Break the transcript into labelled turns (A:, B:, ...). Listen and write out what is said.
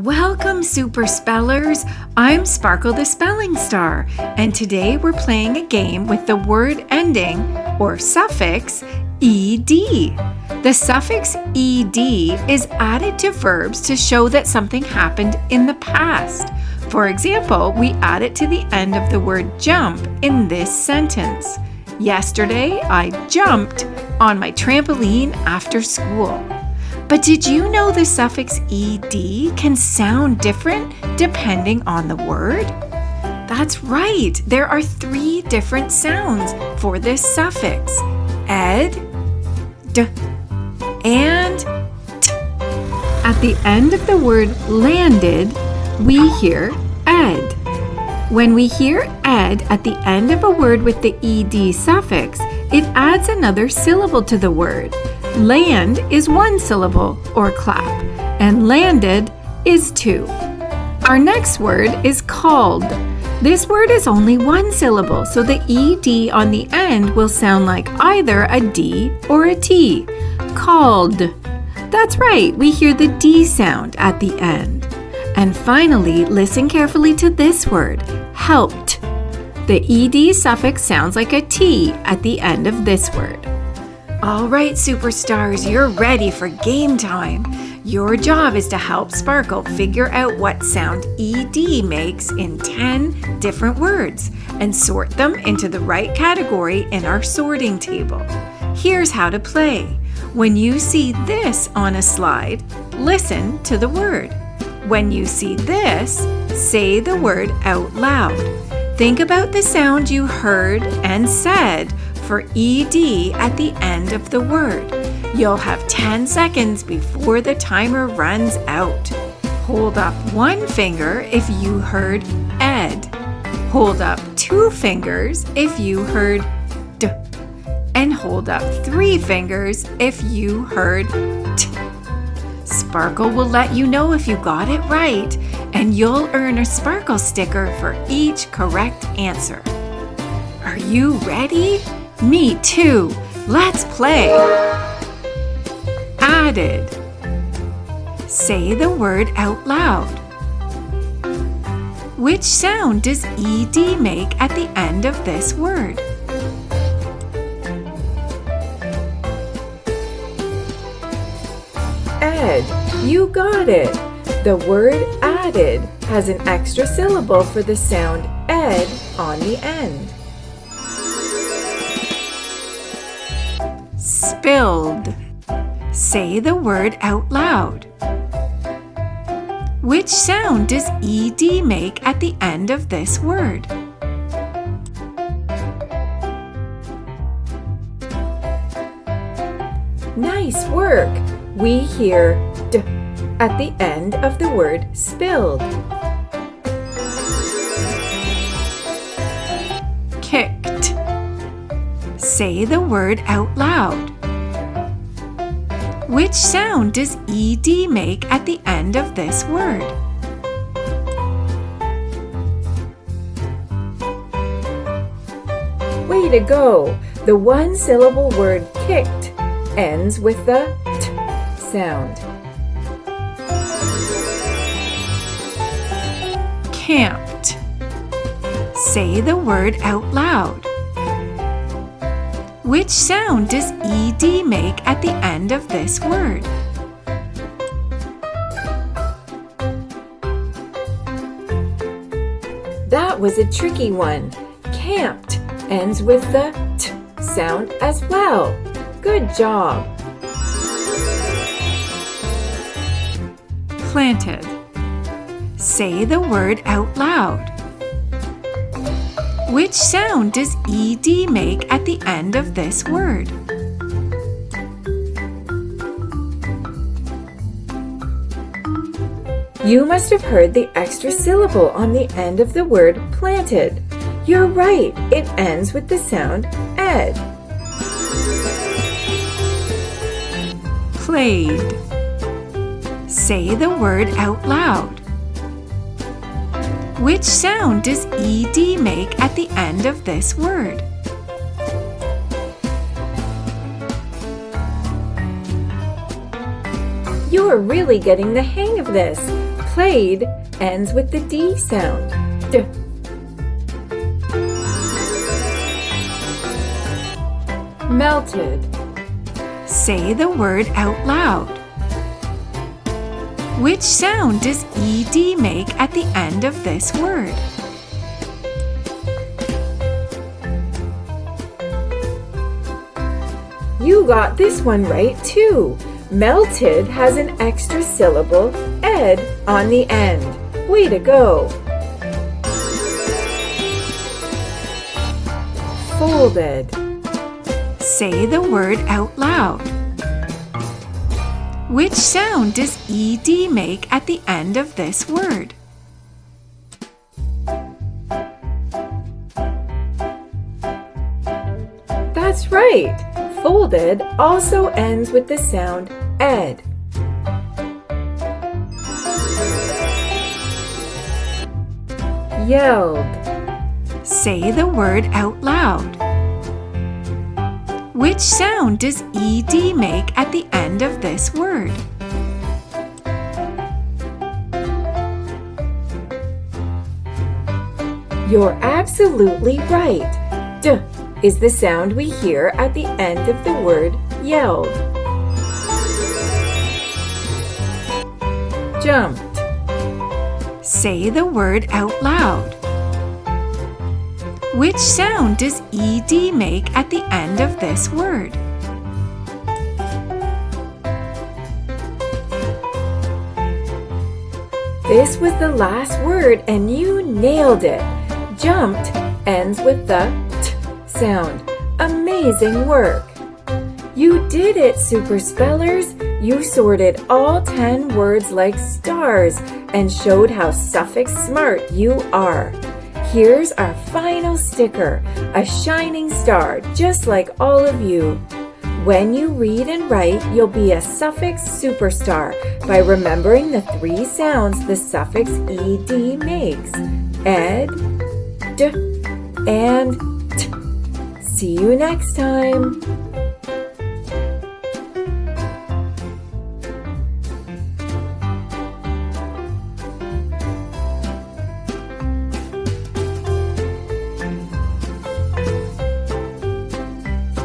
A: Welcome, Super Spellers! I'm Sparkle the Spelling Star, and today we're playing a game with the word ending, or suffix, ed. The suffix ed is added to verbs to show that something happened in the past. For example, we add it to the end of the word jump in this sentence. Yesterday, I jumped on my trampoline after school. But did you know the suffix ed can sound different depending on the word? That's right, there are 3 different sounds for this suffix: ed, d, and t. At the end of the word landed, we hear ed. When we hear ed at the end of a word with the ed suffix, it adds another syllable to the word. Land is 1 syllable, or clap, and landed is 2. Our next word is called. This word is only 1 syllable, so the ed on the end will sound like either a D or a T. Called. That's right, we hear the D sound at the end. And finally, listen carefully to this word, helped. The ed suffix sounds like a T at the end of this word. All right, superstars, you're ready for game time. Your job is to help Sparkle figure out what sound ed makes in 10 different words and sort them into the right category in our sorting table. Here's how to play. When you see this on a slide, listen to the word. When you see this, say the word out loud. Think about the sound you heard and said for ed at the end of the word. You'll have 10 seconds before the timer runs out. Hold up 1 finger if you heard ed. Hold up 2 fingers if you heard d. And hold up 3 fingers if you heard t. Sparkle will let you know if you got it right, and you'll earn a Sparkle sticker for each correct answer. Are you ready? Me too. Let's play. Added. Say the word out loud. Which sound does ed make at the end of this word? Ed, you got it. The word added has an extra syllable for the sound ed on the end. Spilled. Say the word out loud. Which sound does ed make at the end of this word? Nice work! We hear d at the end of the word spilled. Kicked. Say the word out loud. Which sound does ed make at the end of this word? Way to go! The 1-syllable word kicked ends with the t sound. Camped. Say the word out loud. Which sound does ed make at the end of this word? That was a tricky one. Camped ends with the t sound as well. Good job. Planted. Say the word out loud. Which sound does ed make at the end of this word? You must have heard the extra syllable on the end of the word planted. You're right, it ends with the sound ed. Played. Say the word out loud. Which sound does ed make at the end of this word? You're really getting the hang of this. Played ends with the D sound. D. Melted. Say the word out loud. Which sound does ED make at the end of this word? You got this one right too. Melted has an extra syllable, ed, on the end. Way to go! Folded. Say the word out loud. Which sound does ED make at the end of this word? That's right! Folded also ends with the sound ed. Yelled. Say the word out loud. Which sound does ED make at the end of this word? You're absolutely right. D is the sound we hear at the end of the word yelled. Jumped. Say the word out loud. Which sound does ED make at the end of this word? This was the last word and you nailed it. Jumped ends with the T sound. Amazing work! You did it, Super Spellers! You sorted all 10 words like stars and showed how suffix smart you are. Here's our final sticker, a shining star just like all of you. When you read and write, you'll be a suffix superstar by remembering the 3 sounds the suffix ed makes: ed, d, and t. See you next time!